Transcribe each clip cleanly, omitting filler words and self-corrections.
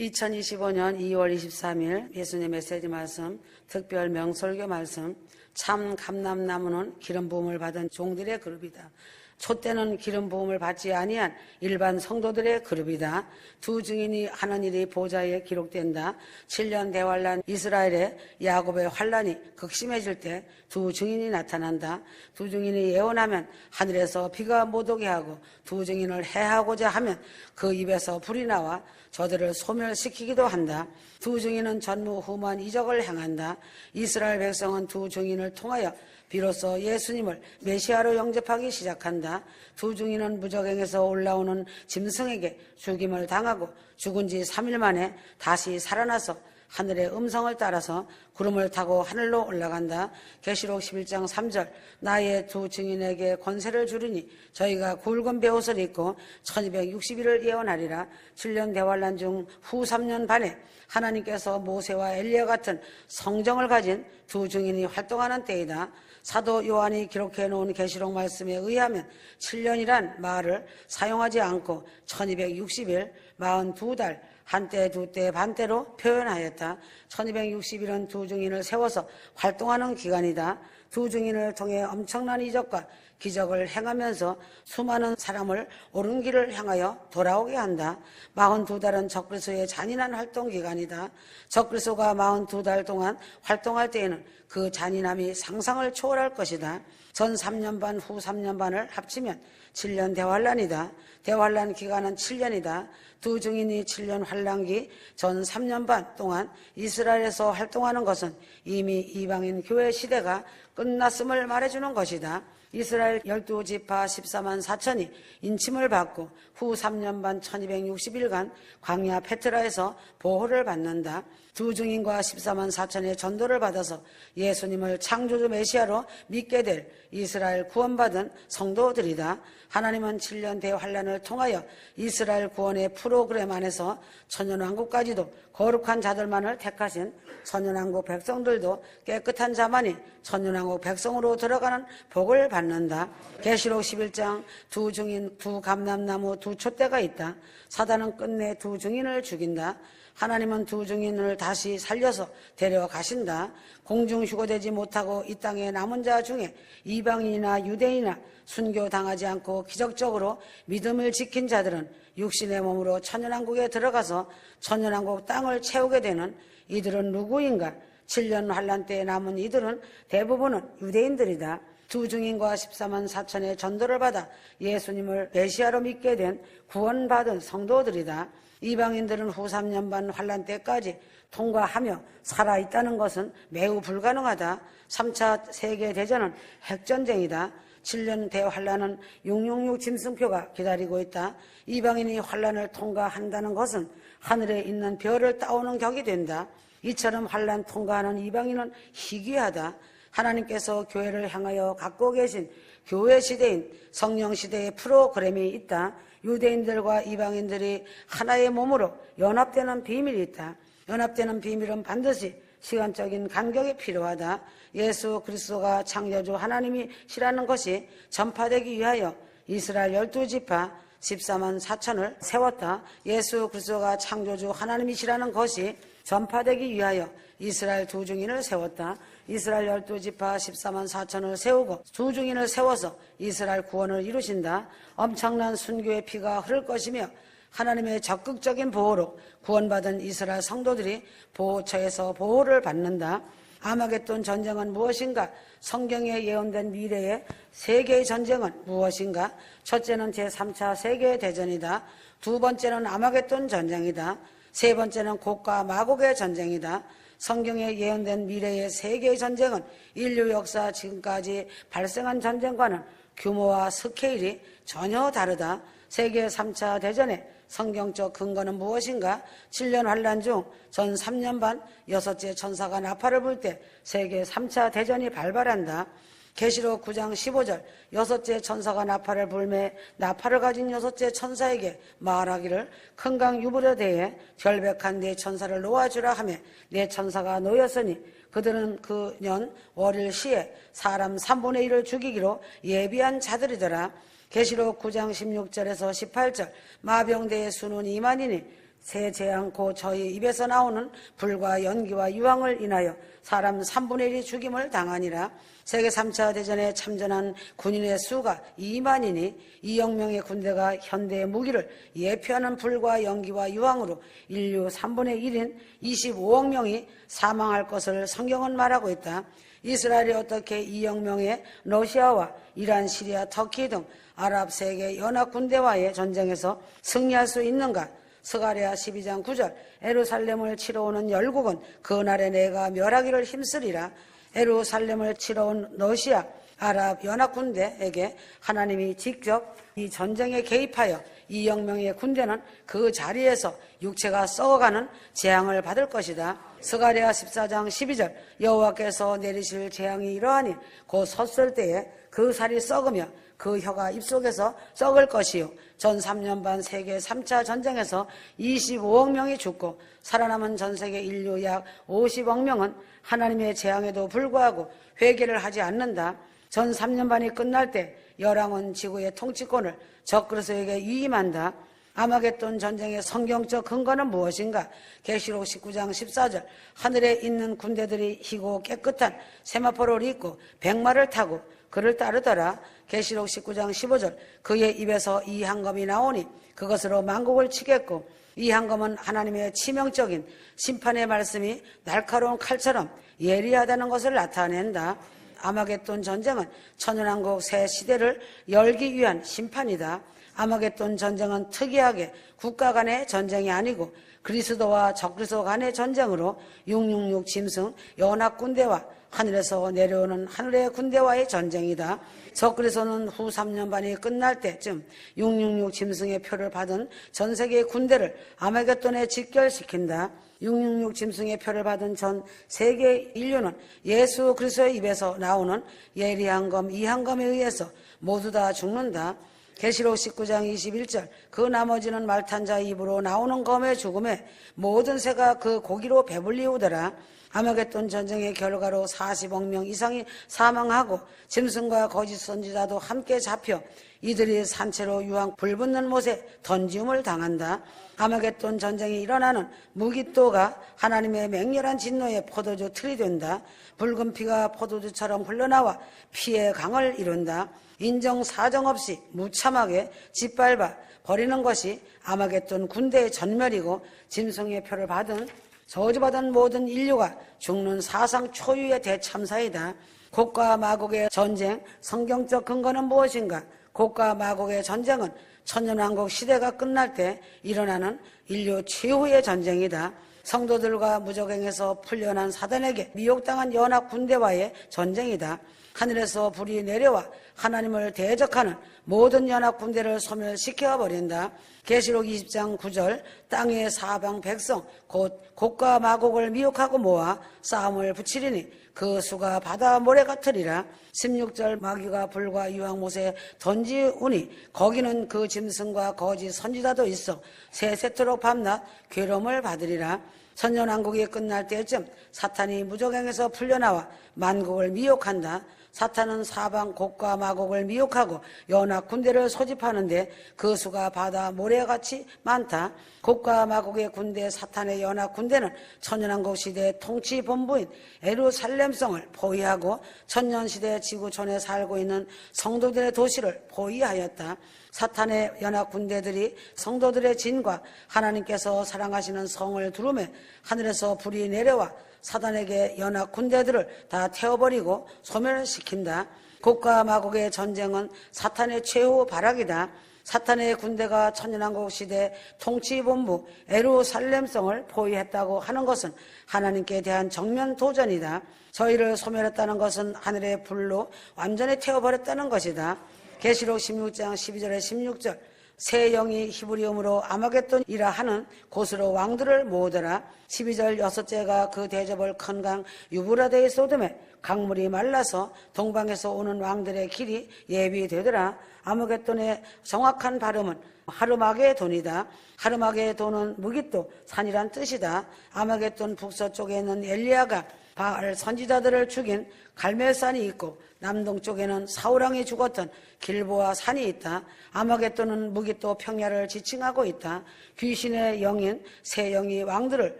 2025년 2월 23일 예수님의 메시지 말씀, 특별 명설교 말씀, 참 감람나무는 기름 부음을 받은 종들의 그룹이다. 촛대는 기름 부음을 받지 아니한 일반 성도들의 그룹이다. 두 증인이 하는 일이 보좌에 기록된다. 7년 대환란 이스라엘의 야곱의 환란이 극심해질 때 두 증인이 나타난다. 두 증인이 예언하면 하늘에서 비가 못 오게 하고, 두 증인을 해하고자 하면 그 입에서 불이 나와 저들을 소멸시키기도 한다. 두 증인은 전무후무한 이적을 행한다. 이스라엘 백성은 두 증인을 통하여 비로소 예수님을 메시아로 영접하기 시작한다. 두 증인은 무적행에서 올라오는 짐승에게 죽임을 당하고 죽은 지 3일 만에 다시 살아나서 하늘의 음성을 따라서 구름을 타고 하늘로 올라간다. 계시록 11장 3절 나의 두 증인에게 권세를 주리니 저희가 굵은 베옷을 입고 1260일을 예언하리라. 7년 대환란 중 후 3년 반에 하나님께서 모세와 엘리야 같은 성정을 가진 두 증인이 활동하는 때이다. 사도 요한이 기록해 놓은 계시록 말씀에 의하면 7년이란 말을 사용하지 않고 1260일, 42달, 한때, 두때, 반때로 표현하였다. 1260일은 두 증인을 세워서 활동하는 기간이다. 두 증인을 통해 엄청난 이적과 기적을 행하면서 수많은 사람을 옳은 길을 향하여 돌아오게 한다. 42달은 적그리스도의 잔인한 활동 기간이다. 적그리스도가 42달 동안 활동할 때에는 그 잔인함이 상상을 초월할 것이다. 전 3년 반, 후 3년 반을 합치면 7년 대환란이다. 대환란 기간은 7년이다. 두 증인이 7년 환란기 전 3년 반 동안 이스라엘에서 활동하는 것은 이미 이방인 교회 시대가 끝났음을 말해주는 것이다. 이스라엘 12지파 14만 4천이 인침을 받고 후 3년 반 1260일간 광야 페트라에서 보호를 받는다. 두 증인과 14만 4천의 전도를 받아서 예수님을 창조주 메시아로 믿게 될 이스라엘 구원받은 성도들이다. 하나님은 7년 대환란을 통하여 이스라엘 구원의 프로그램 안에서 천년왕국까지도 거룩한 자들만을 택하신 천년왕국 백성들도 깨끗한 자만이 천년왕국 백성으로 들어가는 복을 받는다. 계시록 11장 두 증인, 두 감람나무, 두 촛대가 있다. 사단은 끝내 두 증인을 죽인다. 하나님은 두 증인을 다시 살려서 데려가신다. 공중 휴거되지 못하고 이 땅에 남은 자 중에 이방인이나 유대인이나 순교당하지 않고 기적적으로 믿음을 지킨 자들은 육신의 몸으로 천년왕국에 들어가서 천년왕국 땅을 채우게 되는 이들은 누구인가? 7년 환란 때에 남은 이들은 대부분은 유대인들이다. 두 증인과 14만 4천의 전도를 받아 예수님을 메시아로 믿게 된 구원받은 성도들이다. 이방인들은 후 3년 반 환란 때까지 통과하며 살아있다는 것은 매우 불가능하다. 3차 세계대전은 핵전쟁이다. 7년 대환란은 666 짐승표가 기다리고 있다. 이방인이 환란을 통과한다는 것은 하늘에 있는 별을 따오는 격이 된다. 이처럼 환란 통과하는 이방인은 희귀하다. 하나님께서 교회를 향하여 갖고 계신 교회 시대인 성령 시대의 프로그램이 있다. 유대인들과 이방인들이 하나의 몸으로 연합되는 비밀이 있다. 연합되는 비밀은 반드시 시간적인 간격이 필요하다. 예수 그리스도가 창조주 하나님이시라는 것이 전파되기 위하여 이스라엘 12지파 14만 4천을 세웠다. 예수 그리스도가 창조주 하나님이시라는 것이 전파되기 위하여 이스라엘 두 증인을 세웠다. 이스라엘 12지파 14만 4천을 세우고 두 증인을 세워서 이스라엘 구원을 이루신다. 엄청난 순교의 피가 흐를 것이며 하나님의 적극적인 보호로 구원받은 이스라엘 성도들이 보호처에서 보호를 받는다. 아마겟돈 전쟁은 무엇인가? 성경에 예언된 미래의 세계의 전쟁은 무엇인가? 첫째는 제3차 세계대전이다. 두 번째는 아마겟돈 전쟁이다. 세 번째는 곡과 마곡의 전쟁이다. 성경에 예언된 미래의 세계의 전쟁은 인류 역사 지금까지 발생한 전쟁과는 규모와 스케일이 전혀 다르다. 세계 3차 대전의 성경적 근거는 무엇인가? 7년 환란 중 전 3년 반 6째 천사가 나팔을 불 때 세계 3차 대전이 발발한다. 계시록 9장 15절 6째 천사가 나팔을 불매 나팔을 가진 6째 천사에게 말하기를 큰 강 유브라 대에 결백한 네 천사를 놓아주라 하며 네 천사가 놓였으니 그들은 그 년 월일 시에 사람 3분의 1을 죽이기로 예비한 자들이더라. 계시록 9장 16절에서 18절 마병대의 수는 2만이니 새 재앙 곧 저희 입에서 나오는 불과 연기와 유황을 인하여 사람 3분의 1이 죽임을 당하니라. 세계 3차 대전에 참전한 군인의 수가 2만이니 2억 명의 군대가 현대의 무기를 예표하는 불과 연기와 유황으로 인류 3분의 1인 25억 명이 사망할 것을 성경은 말하고 있다. 이스라엘이 어떻게 2억 명의 러시아와 이란, 시리아, 터키 등 아랍 세계 연합 군대와의 전쟁에서 승리할 수 있는가? 스가랴 12장 9절 예루살렘을 치러 오는 열국은 그날에 내가 멸하기를 힘쓰리라. 예루살렘을 치러 온 러시아, 아랍 연합군대에게 하나님이 직접 이 전쟁에 개입하여 2억 명의 군대는 그 자리에서 육체가 썩어가는 재앙을 받을 것이다. 스가랴 14장 12절 여호와께서 내리실 재앙이 이러하니 곧 섰을 때에 그 살이 썩으며 그 혀가 입속에서 썩을 것이요. 전 3년 반 세계 3차 전쟁에서 25억 명이 죽고 살아남은 전 세계 인류 약 50억 명은 하나님의 재앙에도 불구하고 회개를 하지 않는다. 전 3년 반이 끝날 때 열왕은 지구의 통치권을 적그리스도에게 위임한다. 아마겟돈 전쟁의 성경적 근거는 무엇인가? 계시록 19장 14절 하늘에 있는 군대들이 희고 깨끗한 세마포를 입고 백마를 타고 그를 따르더라. 계시록 19장 15절 그의 입에서 이 한검이 나오니 그것으로 만국을 치겠고 이 한검은 하나님의 치명적인 심판의 말씀이 날카로운 칼처럼 예리하다는 것을 나타낸다. 아마겟돈 전쟁은 천연왕국 새 시대를 열기 위한 심판이다. 아마겟돈 전쟁은 특이하게 국가 간의 전쟁이 아니고 그리스도와 적그리스도 간의 전쟁으로 666 짐승 연합군대와 하늘에서 내려오는 하늘의 군대와의 전쟁이다. 적그리스도는 후 3년 반이 끝날 때쯤 666 짐승의 표를 받은 전 세계의 군대를 아마겟돈에 직결시킨다. 666 짐승의 표를 받은 전 세계 인류는 예수 그리스도의 입에서 나오는 예리한 검, 이한 검에 의해서 모두 다 죽는다. 계시록 19장 21절 그 나머지는 말탄 자 입으로 나오는 검의 죽음에 모든 새가 그 고기로 배불리우더라. 아마겟돈 전쟁의 결과로 40억 명 이상이 사망하고 짐승과 거짓 선지자도 함께 잡혀 이들이 산채로 유황 불붙는 못에 던지움을 당한다. 아마겟돈 전쟁이 일어나는 무기또가 하나님의 맹렬한 진노의 포도주 틀이 된다. 붉은 피가 포도주처럼 흘러나와 피의 강을 이룬다. 인정 사정 없이 무참하게 짓밟아 버리는 것이 아마겟돈 군대의 전멸이고 짐승의 표를 받은 저주받은 모든 인류가 죽는 사상 초유의 대참사이다. 곡과 마곡의 전쟁, 성경적 근거는 무엇인가? 곡과 마곡의 전쟁은 천년왕국 시대가 끝날 때 일어나는 인류 최후의 전쟁이다. 성도들과 무적행에서 풀려난 사단에게 미혹당한 연합 군대와의 전쟁이다. 하늘에서 불이 내려와 하나님을 대적하는 모든 연합 군대를 소멸시켜 버린다. 계시록 20장 9절 땅의 사방 백성 곧 곡과 마곡을 미혹하고 모아 싸움을 붙이리니 그 수가 바다 모래 같으리라. 16절 마귀가 불과 유황못에 던지우니 거기는 그 짐승과 거짓 선지자도 있어 세세토록 밤낮 괴로움을 받으리라. 천년왕국이 끝날 때쯤 사탄이 무적행에서 풀려나와 만국을 미혹한다. 사탄은 사방 곡과 마곡을 미혹하고 연합 군대를 소집하는데 그 수가 바다 모래같이 많다. 곡과 마곡의 군대 사탄의 연합 군대는 천년왕국 시대의 통치 본부인 예루살렘성을 포위하고 천년시대 지구촌에 살고 있는 성도들의 도시를 포위하였다. 사탄의 연합 군대들이 성도들의 진과 하나님께서 사랑하시는 성을 두루매 하늘에서 불이 내려와 사단에게 연합 군대들을 다 태워버리고 소멸시킨다. 곡과 마곡의 전쟁은 사탄의 최후 발악이다. 사탄의 군대가 천년왕국 시대 통치본부 예루살렘성을 포위했다고 하는 것은 하나님께 대한 정면 도전이다. 저희를 소멸했다는 것은 하늘의 불로 완전히 태워버렸다는 것이다. 계시록 16장 12절에 16절 새 영이 히브리음으로 아마겟돈이라 하는 곳으로 왕들을 모으더라. 12절 여섯째가 그 대접을 큰 강 유브라데에 쏟음에 강물이 말라서 동방에서 오는 왕들의 길이 예비되더라. 아마겟돈의 정확한 발음은 하르마게돈이다. 하르마게돈은 무깃도 산이란 뜻이다. 아마겟돈 북서쪽에 있는 엘리야가 바알 선지자들을 죽인 갈멜산이 있고 남동쪽에는 사울왕이 죽었던 길보아 산이 있다. 아마겟돈은 무깃도 평야를 지칭하고 있다. 귀신의 영인 세 영이 왕들을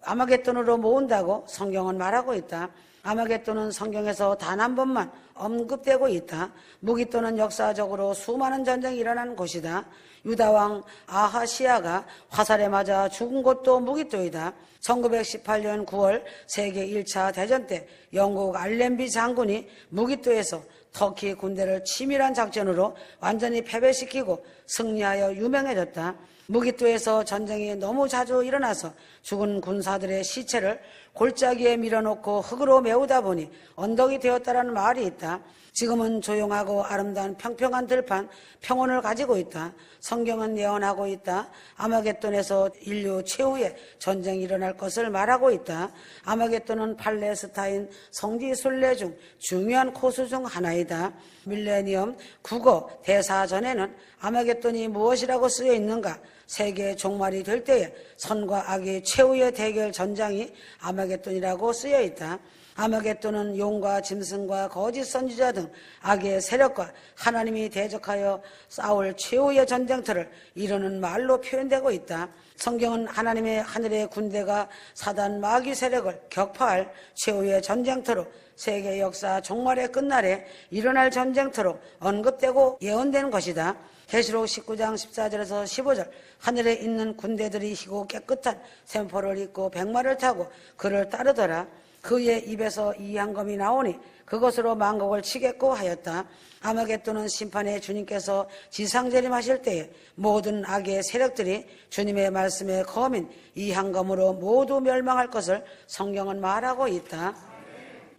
아마겟돈으로 모은다고 성경은 말하고 있다. 아마겟돈은 성경에서 단 한 번만 언급되고 있다. 무깃도는 역사적으로 수많은 전쟁이 일어난 곳이다. 유다왕 아하시아가 화살에 맞아 죽은 곳도 무깃도이다. 1918년 9월 세계 1차 대전 때 영국 알렌비 장군이 무깃도에서 터키 군대를 치밀한 작전으로 완전히 패배시키고 승리하여 유명해졌다. 무깃도에서 전쟁이 너무 자주 일어나서 죽은 군사들의 시체를 골짜기에 밀어놓고 흙으로 메우다 보니 언덕이 되었다라는 말이 있다. 지금은 조용하고 아름다운 평평한 들판, 평원을 가지고 있다. 성경은 예언하고 있다. 아마겟돈에서 인류 최후의 전쟁이 일어날 것을 말하고 있다. 아마겟돈은 팔레스타인 성지 순례 중 중요한 코스 중 하나이다. 밀레니엄 국어 대사전에는 아마겟돈이 무엇이라고 쓰여 있는가? 세계의 종말이 될 때에 선과 악의 최후의 대결 전장이 아마겟돈이라고 쓰여 있다. 아마겟돈은 용과 짐승과 거짓 선지자 등 악의 세력과 하나님이 대적하여 싸울 최후의 전쟁터를 이루는 말로 표현되고 있다. 성경은 하나님의 하늘의 군대가 사단 마귀 세력을 격파할 최후의 전쟁터로 세계 역사 종말의 끝날에 일어날 전쟁터로 언급되고 예언된 것이다. 계시록 19장 14절에서 15절 하늘에 있는 군대들이 희고 깨끗한 샘포를 입고 백마를 타고 그를 따르더라. 그의 입에서 이 한검이 나오니 그것으로 만국을 치겠고 하였다. 아마겟돈은 심판의 주님께서 지상재림하실 때에 모든 악의 세력들이 주님의 말씀에 거민 이 한검으로 모두 멸망할 것을 성경은 말하고 있다.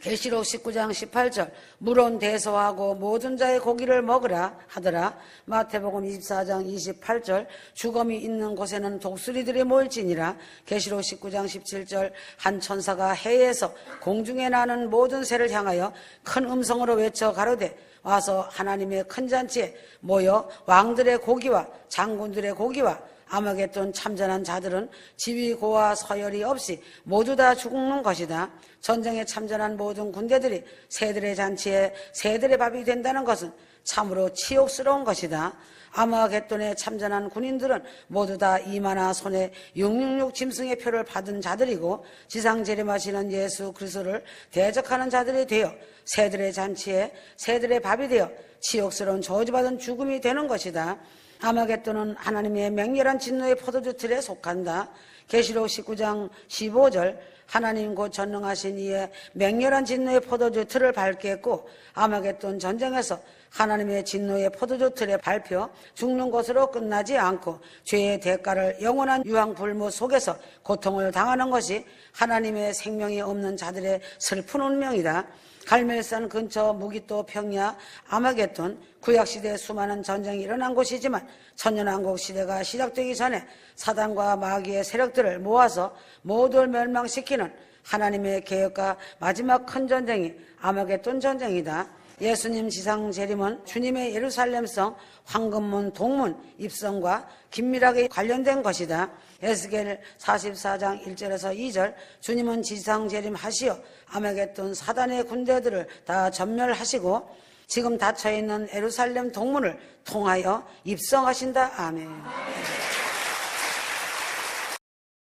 계시록 19장 18절 물은 대소하고 모든 자의 고기를 먹으라 하더라. 마태복음 24장 28절 죽음이 있는 곳에는 독수리들이 모일지니라. 계시록 19장 17절 한 천사가 해에서 공중에 나는 모든 새를 향하여 큰 음성으로 외쳐 가로되 와서 하나님의 큰 잔치에 모여 왕들의 고기와 장군들의 고기와 아마겟돈 참전한 자들은 지휘고와 서열이 없이 모두 다 죽는 것이다. 전쟁에 참전한 모든 군대들이 새들의 잔치에 새들의 밥이 된다는 것은 참으로 치욕스러운 것이다. 아마겟돈에 참전한 군인들은 모두 다 이마나 손에 666 짐승의 표를 받은 자들이고 지상 재림하시는 예수 그리스도를 대적하는 자들이 되어 새들의 잔치에 새들의 밥이 되어 치욕스러운 저주받은 죽음이 되는 것이다. 아마겟돈은 하나님의 맹렬한 진노의 포도주 틀에 속한다. 계시록 19장 15절 하나님 곧 전능하신 이의 맹렬한 진노의 포도주 틀을 밟겠고 아마겟돈 전쟁에서 하나님의 진노의 포도주 틀에 밟혀 죽는 것으로 끝나지 않고 죄의 대가를 영원한 유황불무 속에서 고통을 당하는 것이 하나님의 생명이 없는 자들의 슬픈 운명이다. 갈멜산 근처 무깃도 평야 아마겟돈 구약시대 수많은 전쟁이 일어난 곳이지만 천년왕국 시대가 시작되기 전에 사단과 마귀의 세력들을 모아서 모두를 멸망시키는 하나님의 계획과 마지막 큰 전쟁이 아마겟돈 전쟁이다. 예수님 지상 재림은 주님의 예루살렘성 황금문 동문 입성과 긴밀하게 관련된 것이다. 에스겔 44장 1절에서 2절 주님은 지상 재림하시어 아마겟돈 사단의 군대들을 다 전멸하시고 지금 닫혀있는 예루살렘 동문을 통하여 입성하신다. 아멘.